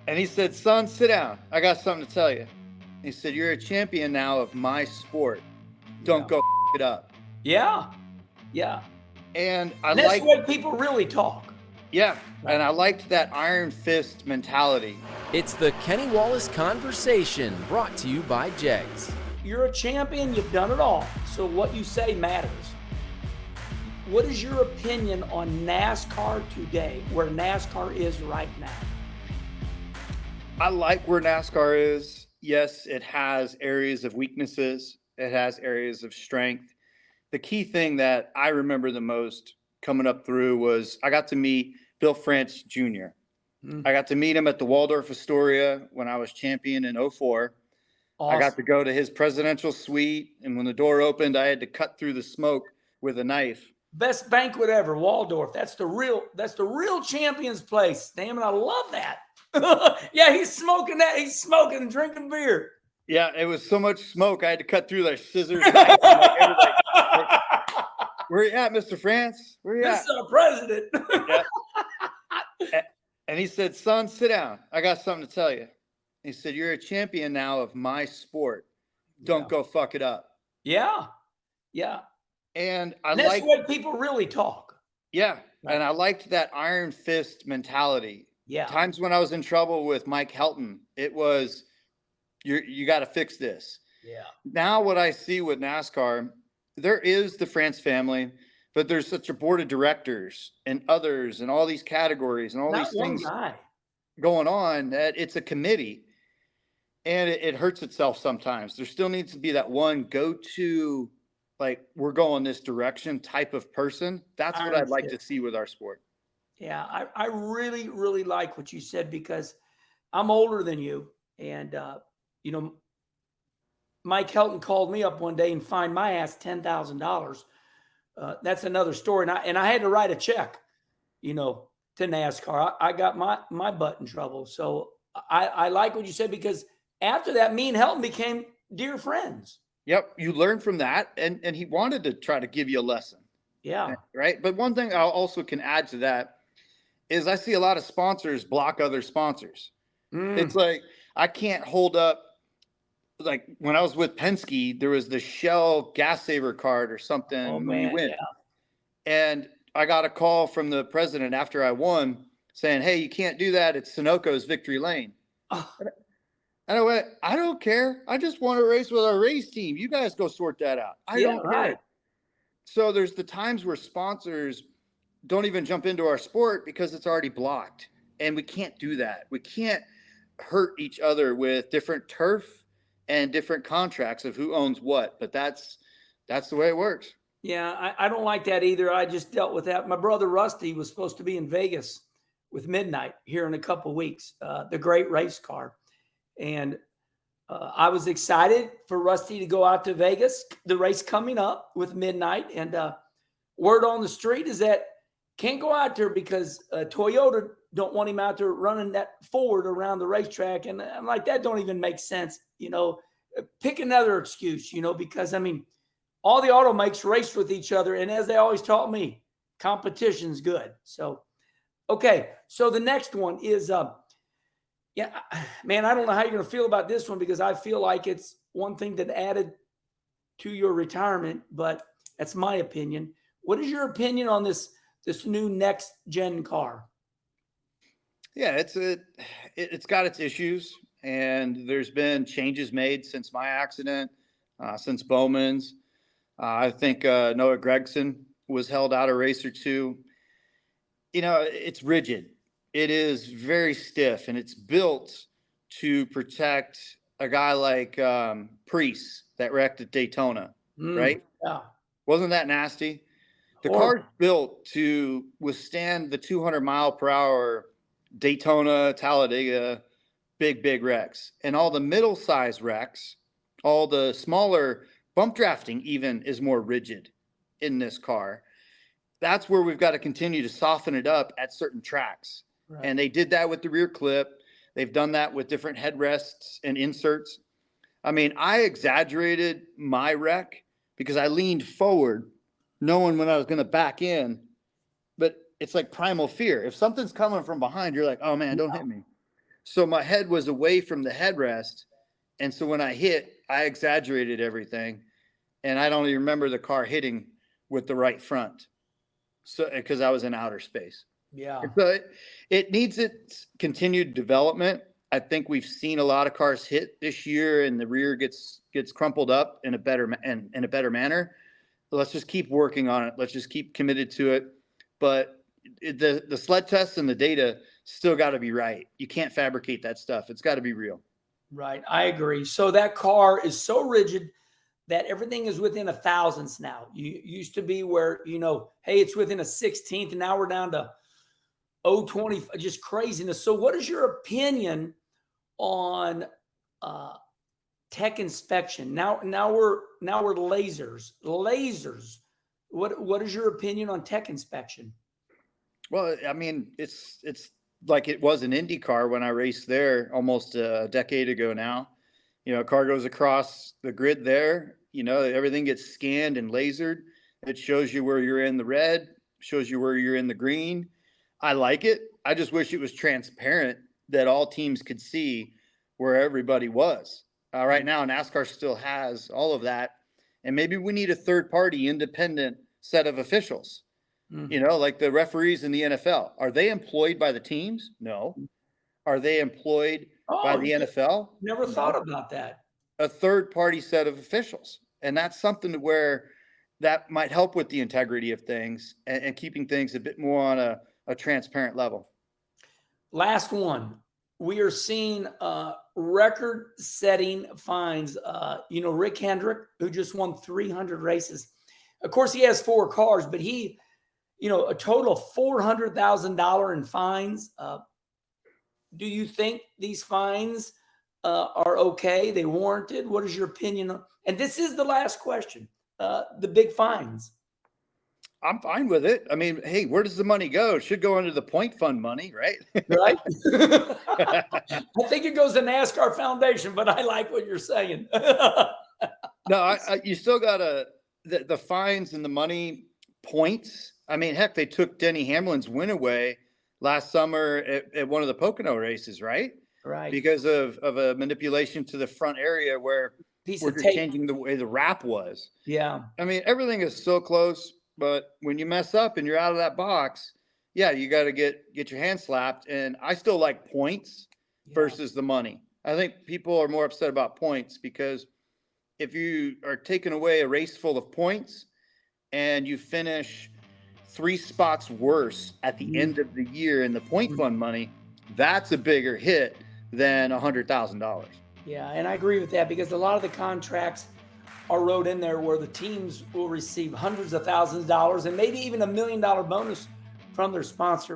And he said, son, sit down. I got something to tell you. He said, you're a champion now of my sport. Don't go it up. Yeah. Yeah. And that's the way people really talk. Yeah. And I liked that iron fist mentality. It's the Kenny Wallace Conversation, brought to you by JEGS. You're a champion. You've done it all. So what you say matters. What is your opinion on NASCAR today, where NASCAR is right now? I like where NASCAR is. Yes, it has areas of weaknesses. It has areas of strength. The key thing that I remember the most coming up through was I got to meet Bill France Jr. I got to meet him at the Waldorf Astoria when I was champion in 2004. Awesome. I got to go to his presidential suite, and when the door opened, I had to cut through the smoke with a knife. Best banquet ever, Waldorf. That's the real champion's place. Damn it, I love that. Yeah, he's smoking that. He's smoking and drinking beer. Yeah, it was so much smoke. I had to cut through the scissors. Where you at, Mr. France? Where you at? Mr. President. Yeah. And he said, son, sit down. I got something to tell you. He said, you're a champion now of my sport. Don't go fuck it up. Yeah. Yeah. And that's the way people really talk. Yeah. And I liked that iron fist mentality. Yeah. Times when I was in trouble with Mike Helton, it was, you got to fix this. Yeah. Now what I see with NASCAR, there is the France family, but there's such a board of directors and others and all these categories and all these things going on that it's a committee, and it hurts itself sometimes. There still needs to be that one go-to, like, we're going this direction type of person. That's what I'd like to see with our sport. Yeah, I really, really like what you said, because I'm older than you. And, Mike Helton called me up one day and fined my ass $10,000. That's another story. And I had to write a check, to NASCAR. I got my butt in trouble. So I like what you said, because after that, me and Helton became dear friends. Yep. You learn from that. And he wanted to try to give you a lesson. Yeah. Right. But one thing I also can add to that is I see a lot of sponsors block other sponsors. It's like, I can't hold up. Like when I was with Penske, there was the Shell gas saver card or something when you win. Yeah. And I got a call from the president after I won saying, hey, you can't do that. It's Sunoco's victory lane. And I went, I don't care. I just want to race with our race team. You guys go sort that out. I don't care. So there's the times where sponsors don't even jump into our sport because it's already blocked. And we can't do that. We can't hurt each other with different turf and different contracts of who owns what. But that's the way it works. Yeah, I don't like that either. I just dealt with that. My brother Rusty was supposed to be in Vegas with Midnight here in a couple of weeks, the great race car. And I was excited for Rusty to go out to Vegas, the race coming up with Midnight. And word on the street is that can't go out there because Toyota don't want him out there running that forward around the racetrack. And I'm like, that don't even make sense. Pick another excuse, because all the automakers race with each other. And as they always taught me, competition's good. So, okay. So the next one is, man, I don't know how you're going to feel about this one, because I feel like it's one thing that added to your retirement, but that's my opinion. What is your opinion on this new next gen car? Yeah, it's got its issues, and there's been changes made since my accident, since Bowman's. I think Noah Gragson was held out a race or two. It's rigid. It is very stiff, and it's built to protect a guy like Priest that wrecked at Daytona, right? Yeah. Wasn't that nasty? The car's built to withstand the 200 mile per hour Daytona, Talladega, big wrecks. And all the middle-sized wrecks, all the smaller bump drafting even is more rigid in this car. That's where we've got to continue to soften it up at certain tracks. Right. And they did that with the rear clip. They've done that with different headrests and inserts. I exaggerated my wreck because I leaned forward knowing when I was going to back in, but it's like primal fear. If something's coming from behind, you're like, oh man, don't hit me. So my head was away from the headrest. And so when I hit, I exaggerated everything. And I don't even remember the car hitting with the right front. So, because I was in outer space. Yeah. So it needs its continued development. I think we've seen a lot of cars hit this year and the rear gets crumpled up in a better manner. Let's just keep working on it. Let's just keep committed to it. But the sled tests and the data still got to be right. You can't fabricate that stuff. It's got to be real. Right. I agree. So that car is so rigid that everything is within a thousandths now. You used to be where, hey, it's within a 16th, and now we're down to 0.20, just craziness. So what is your opinion on tech inspection? Now we're lasers. What is your opinion on tech inspection? Well, I mean, it's like it was an IndyCar when I raced there almost a decade ago now. A car goes across the grid there, everything gets scanned and lasered. It shows you where you're in the red, shows you where you're in the green. I like it. I just wish it was transparent that all teams could see where everybody was. Right now, NASCAR still has all of that. And maybe we need a third-party independent set of officials. Like the referees in the NFL. Are they employed by the teams? No. Are they employed by the NFL? Never thought about that. A third-party set of officials. And that's something where that might help with the integrity of things and keeping things a bit more on a transparent level. Last one. We are seeing record-setting fines. Rick Hendrick, who just won 300 races. Of course, he has 4 cars, but he, a total of $400,000 in fines. Do you think these fines are okay? They warranted? What is your opinion on? And this is the last question. The big fines. I'm fine with it. I mean, hey, where does the money go? It should go under the point fund money, right? Right. I think it goes to NASCAR Foundation, but I like what you're saying. No, you still got the fines and the money points. I mean, heck, they took Denny Hamlin's win away last summer at one of the Pocono races, right? Right. Because of a manipulation to the front area where we're just changing the way the wrap was. Yeah. I mean, everything is so close, but when you mess up and you're out of that box, yeah, you got to get your hand slapped. And I still like points versus the money. I think people are more upset about points because if you are taking away a race full of points and you finish 3 spots worse at the end of the year in the point fund money, that's a bigger hit than $100,000. Yeah, and I agree with that because a lot of the contracts are wrote in there where the teams will receive hundreds of thousands of dollars and maybe even $1 million bonus from their sponsor.